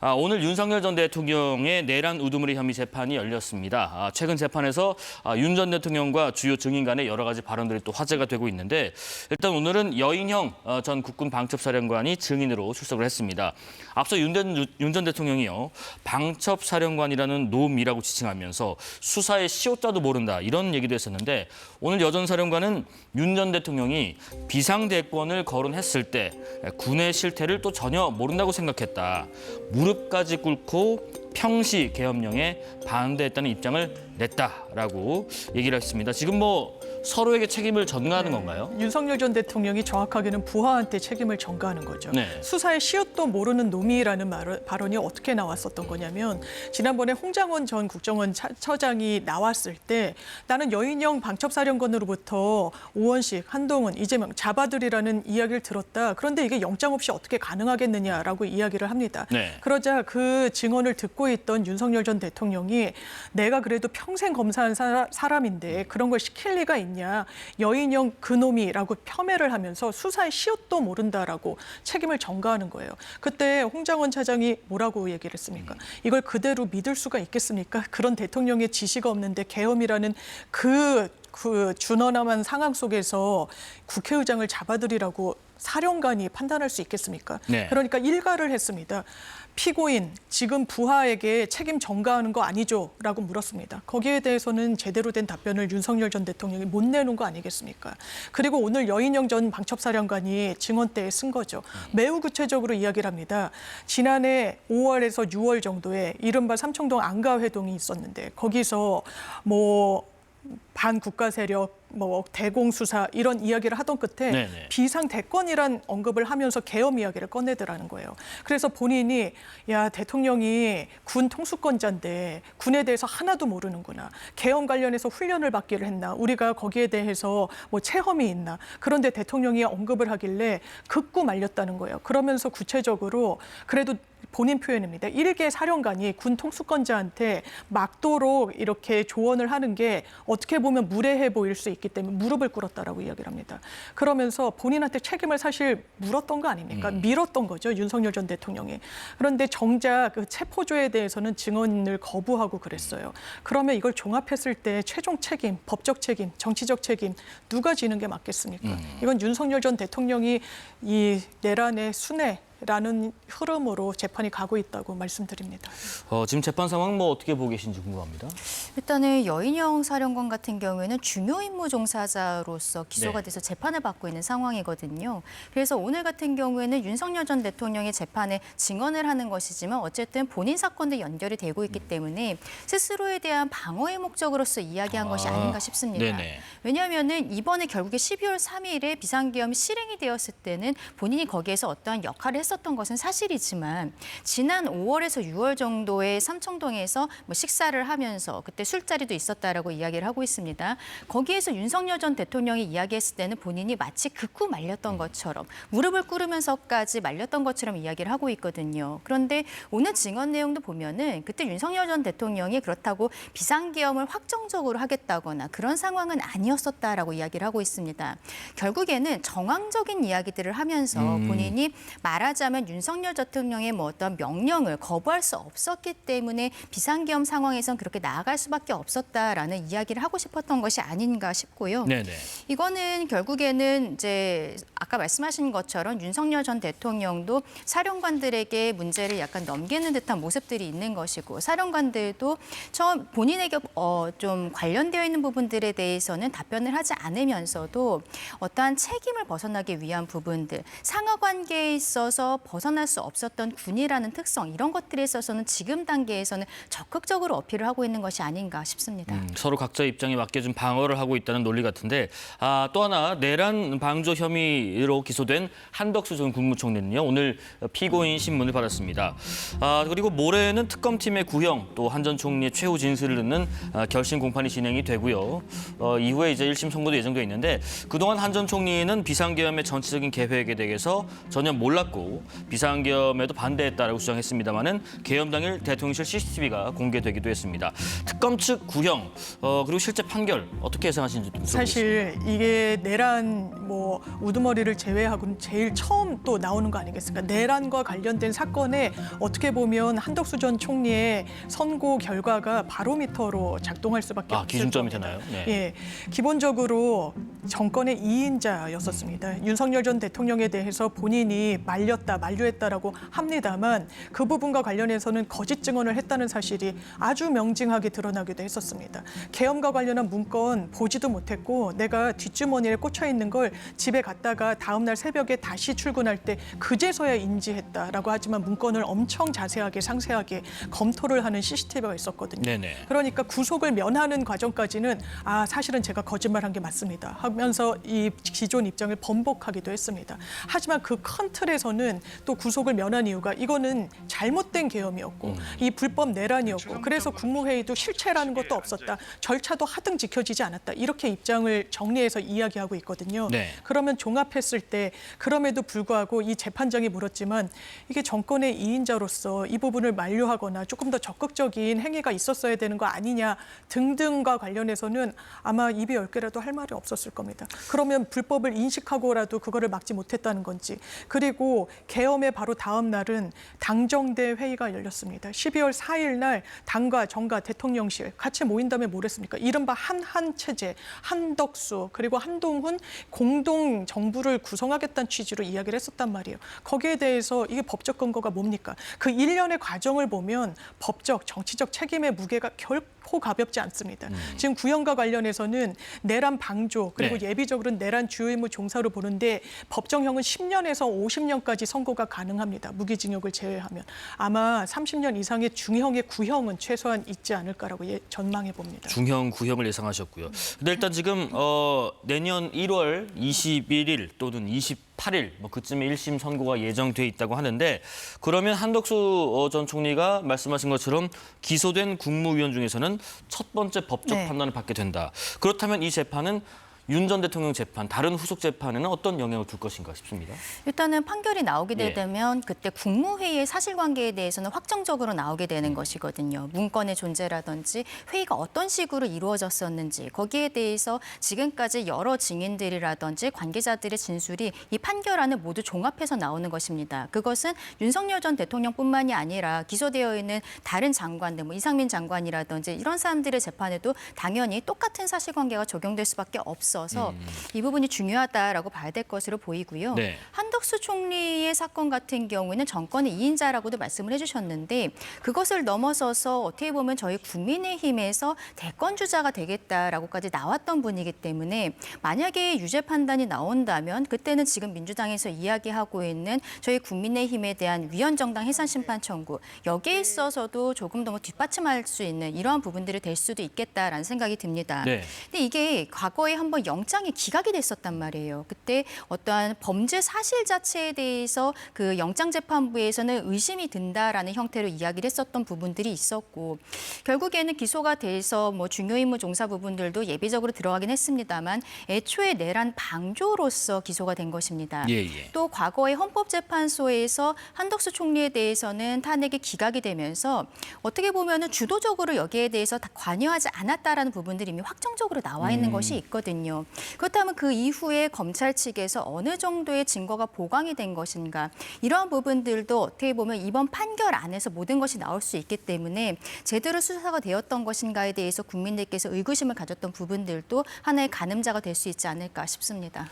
오늘 윤석열 전 대통령의 내란 우두머리 혐의 재판이 열렸습니다. 최근 재판에서 윤 전 대통령과 주요 증인 간의 여러 가지 발언들이 또 화제가 되고 있는데 일단 오늘은 여인형 전 국군 방첩사령관이 증인으로 출석을 했습니다. 앞서 윤 전 대통령이요. 방첩사령관이라는 노미라고 지칭하면서 수사의 시효자도 모른다 이런 얘기도 했었는데 오늘 여 전 사령관은 윤 전 대통령이 비상대권을 거론했을 때 군의 실태를 또 전혀 모른다고 생각했다. 무릎까지 꿇고 평시 계엄령에 반대했다는 입장을 냈다라고 얘기를 했습니다. 지금 서로에게 책임을 전가하는 건가요? 윤석열 전 대통령이 정확하게는 부하한테 책임을 전가하는 거죠. 네. 수사의 시효도 모르는 놈이라는 발언이 어떻게 나왔었던 거냐면 지난번에 홍장원 전 국정원 처장이 나왔을 때 나는 여인형 방첩사령관으로부터 오원식, 한동훈, 이재명 잡아들이라는 이야기를 들었다. 그런데 이게 영장 없이 어떻게 가능하겠느냐라고 이야기를 합니다. 네. 그러자 그 증언을 듣고 있던 윤석열 전 대통령이 내가 그래도 평생 검사한 사람인데 그런 걸 시킬 리가 있냐. 여인형 그놈이라고 폄훼를 하면서 수사의 시효도 모른다라고 책임을 전가하는 거예요. 그때 홍장원 차장이 뭐라고 얘기를 했습니까? 이걸 그대로 믿을 수가 있겠습니까? 그런 대통령의 지시가 없는데 계엄이라는 그 준엄한 상황 속에서 국회의장을 잡아들이라고 사령관이 판단할 수 있겠습니까? 네. 그러니까 일가를 했습니다. 피고인, 지금 부하에게 책임 전가하는 거 아니죠? 라고 물었습니다. 거기에 대해서는 제대로 된 답변을 윤석열 전 대통령이 못 내놓은 거 아니겠습니까? 그리고 오늘 여인형 전 방첩사령관이 증언대에 쓴 거죠. 매우 구체적으로 이야기를 합니다. 지난해 5월에서 6월 정도에 이른바 삼청동 안가회동이 있었는데 거기서 반국가 세력, 대공수사 이런 이야기를 하던 끝에 네네. 비상대권이란 언급을 하면서 계엄 이야기를 꺼내더라는 거예요. 그래서 본인이 야 대통령이 군 통수권자인데 군에 대해서 하나도 모르는구나. 계엄 관련해서 훈련을 받기를 했나. 우리가 거기에 대해서 체험이 있나. 그런데 대통령이 언급을 하길래 극구 말렸다는 거예요. 그러면서 구체적으로 그래도 본인 표현입니다. 일개 사령관이 군 통수권자한테 막도록 이렇게 조언을 하는 게 어떻게 보면 무례해 보일 수 있기 때문에 무릎을 꿇었다라고 이야기를 합니다. 그러면서 본인한테 책임을 사실 물었던 거 아닙니까? 밀었던 거죠. 윤석열 전 대통령이. 그런데 정작 그 체포조에 대해서는 증언을 거부하고 그랬어요. 그러면 이걸 종합했을 때 최종 책임, 법적 책임, 정치적 책임 누가 지는 게 맞겠습니까? 이건 윤석열 전 대통령이 이 내란의 순회라는 흐름으로 재판이 가고 있다고 말씀드립니다. 지금 재판 상황 어떻게 보고 계신지 궁금합니다. 일단은 여인형 사령관 같은 경우에는 중요 임무 종사자로서 기소가 돼서 재판을 받고 있는 상황이거든요. 그래서 오늘 같은 경우에는 윤석열 전 대통령의 재판에 증언을 하는 것이지만 어쨌든 본인 사건도 연결이 되고 있기 때문에 스스로에 대한 방어의 목적으로서 이야기한 것이 아닌가 싶습니다. 네네. 왜냐하면은 이번에 결국에 12월 3일에 비상계엄이 실행이 되었을 때는 본인이 거기에서 어떠한 역할을 했었던 것은 사실이지만 지난 5월에서 6월 정도에 삼청동에서 식사를 하면서 그때 술자리도 있었다라고 이야기를 하고 있습니다. 거기에서 윤석열 전 대통령이 이야기했을 때는 본인이 마치 극구 말렸던 것처럼 무릎을 꿇으면서까지 말렸던 것처럼 이야기를 하고 있거든요. 그런데 오늘 증언 내용도 보면은 그때 윤석열 전 대통령이 그렇다고 비상계엄을 확정적으로 하겠다거나 그런 상황은 아니었었다라고 이야기를 하고 있습니다. 결국에는 정황적인 이야기들을 하면서 본인이 말하자면 윤석열 대통령의 어떤 명령을 거부할 수 없었기 때문에 비상계엄 상황에선 그렇게 나아갈 수밖에 없었다라는 이야기를 하고 싶었던 것이 아닌가 싶고요. 네네. 이거는 결국에는 이제 아까 말씀하신 것처럼 윤석열 전 대통령도 사령관들에게 문제를 약간 넘기는 듯한 모습들이 있는 것이고 사령관들도 본인에게 좀 관련되어 있는 부분들에 대해서는 답변을 하지 않으면서도 어떠한 책임을 벗어나기 위한 부분들, 상하관계에 있어서 벗어날 수 없었던 군이라는 특성 이런 것들에 있어서는 지금 단계에서는 적극적으로 어필을 하고 있는 것이 아닌가 싶습니다. 서로 각자의 입장에 맞게 좀 방어를 하고 있다는 논리 같은데 또 하나 내란 방조 혐의로 기소된 한덕수 전 국무총리는요. 오늘 피고인 신문을 받았습니다. 그리고 모레는 특검팀의 구형 또 한 전 총리의 최후 진술을 듣는 결심 공판이 진행이 되고요. 이후에 이제 1심 선고도 예정돼 있는데 그동안 한 전 총리는 비상계엄의 전체적인 계획에 대해서 전혀 몰랐고 했고 비상계엄에도 반대했다라고 주장했습니다만은 계엄 당일 대통령실 CCTV가 공개되기도 했습니다. 특검 측 구형 그리고 실제 판결 어떻게 예상하시는지 좀 들어보겠습니다. 사실 이게 내란 우두머리를 제외하고는 제일 처음 또 나오는 거 아니겠습니까? 내란과 관련된 사건에 어떻게 보면 한덕수 전 총리의 선고 결과가 바로미터로 작동할 수밖에 없을 기준점이 겁니다. 되나요? 네. 예, 기본적으로 정권의 2인자였었습니다. 윤석열 전 대통령에 대해서 본인이 말렸다, 만류했다라고 합니다만 그 부분과 관련해서는 거짓 증언을 했다는 사실이 아주 명징하게 드러나기도 했었습니다. 계엄과 관련한 문건 보지도 못했고 내가 뒷주머니에 꽂혀 있는 걸 집에 갔다가 다음 날 새벽에 다시 출근할 때 그제서야 인지했다라고 하지만 문건을 엄청 자세하게 상세하게 검토를 하는 CCTV가 있었거든요. 네네. 그러니까 구속을 면하는 과정까지는 사실은 제가 거짓말한 게 맞습니다 하면서 이 기존 입장을 번복하기도 했습니다. 하지만 그 큰 틀에서는 또 구속을 면한 이유가 이거는 잘못된 계엄이었고 이 불법 내란이었고 그래서 국무회의도 실체라는 것도 없었다. 절차도 하등 지켜지지 않았다. 이렇게 입장을 정리해서 이야기하고 있거든요. 네. 그러면 종합했을 때 그럼에도 불구하고 이 재판장이 물었지만 이게 정권의 2인자로서 이 부분을 만류하거나 조금 더 적극적인 행위가 있었어야 되는 거 아니냐 등등과 관련해서는 아마 입이 10개라도 할 말이 없었을 겁니다. 그러면 불법을 인식하고라도 그거를 막지 못했다는 건지 그리고 계엄의 바로 다음 날은 당정대 회의가 열렸습니다. 12월 4일 날 당과 정가 대통령실 같이 모인 다음에 뭘 했습니까? 이른바 한한 체제, 한덕수 그리고 한동훈 공동 정부를 구성하겠다는 취지로 이야기를 했었단 말이에요. 거기에 대해서 이게 법적 근거가 뭡니까? 그 일련의 과정을 보면 법적, 정치적 책임의 무게가 결코 가볍지 않습니다. 지금 구형과 관련해서는 내란 방조 그리고 네. 예비적으로는 내란 주요 임무 종사로 보는데 법정형은 10년에서 50년까지 선고가 가능합니다. 무기징역을 제외하면. 아마 30년 이상의 중형의 구형은 최소한 있지 않을까라고 전망해 봅니다. 중형, 구형을 예상하셨고요. 근데 일단 지금 내년 1월 21일 또는 28일 그쯤에 1심 선고가 예정돼 있다고 하는데 그러면 한덕수 전 총리가 말씀하신 것처럼 기소된 국무위원 중에서는 첫 번째 법적 네. 판단을 받게 된다. 그렇다면 이 재판은 윤 전 대통령 재판, 다른 후속 재판에는 어떤 영향을 줄 것인가 싶습니다. 일단은 판결이 나오게 예. 되면 그때 국무회의의 사실관계에 대해서는 확정적으로 나오게 되는 것이거든요. 문건의 존재라든지 회의가 어떤 식으로 이루어졌었는지 거기에 대해서 지금까지 여러 증인들이라든지 관계자들의 진술이 이 판결안을 모두 종합해서 나오는 것입니다. 그것은 윤석열 전 대통령뿐만이 아니라 기소되어 있는 다른 장관들, 이상민 장관이라든지 이런 사람들의 재판에도 당연히 똑같은 사실관계가 적용될 수밖에 없어서 이 부분이 중요하다라고 봐야 될 것으로 보이고요. 네. 한덕수 총리의 사건 같은 경우에는 정권의 2인자라고도 말씀을 해주셨는데 그것을 넘어서서 어떻게 보면 저희 국민의힘에서 대권 주자가 되겠다라고까지 나왔던 분이기 때문에 만약에 유죄 판단이 나온다면 그때는 지금 민주당에서 이야기하고 있는 저희 국민의힘에 대한 위헌정당 해산 심판 청구 여기에 있어서도 조금 더 뒷받침할 수 있는 이러한 부분들이 될 수도 있겠다라는 생각이 듭니다. 네. 근데 이게 과거에 한번 영장이 기각이 됐었단 말이에요. 그때 어떠한 범죄 사실 자체에 대해서 그 영장재판부에서는 의심이 든다라는 형태로 이야기를 했었던 부분들이 있었고 결국에는 기소가 돼서 중요임무 종사 부분들도 예비적으로 들어가긴 했습니다만 애초에 내란 방조로서 기소가 된 것입니다. 예. 또 과거의 헌법재판소에서 한덕수 총리에 대해서는 탄핵이 기각이 되면서 어떻게 보면은 주도적으로 여기에 대해서 다 관여하지 않았다라는 부분들이 이미 확정적으로 나와 있는 것이 있거든요. 그렇다면 그 이후에 검찰 측에서 어느 정도의 증거가 보강이 된 것인가 이러한 부분들도 어떻게 보면 이번 판결 안에서 모든 것이 나올 수 있기 때문에 제대로 수사가 되었던 것인가에 대해서 국민들께서 의구심을 가졌던 부분들도 하나의 가늠자가 될 수 있지 않을까 싶습니다.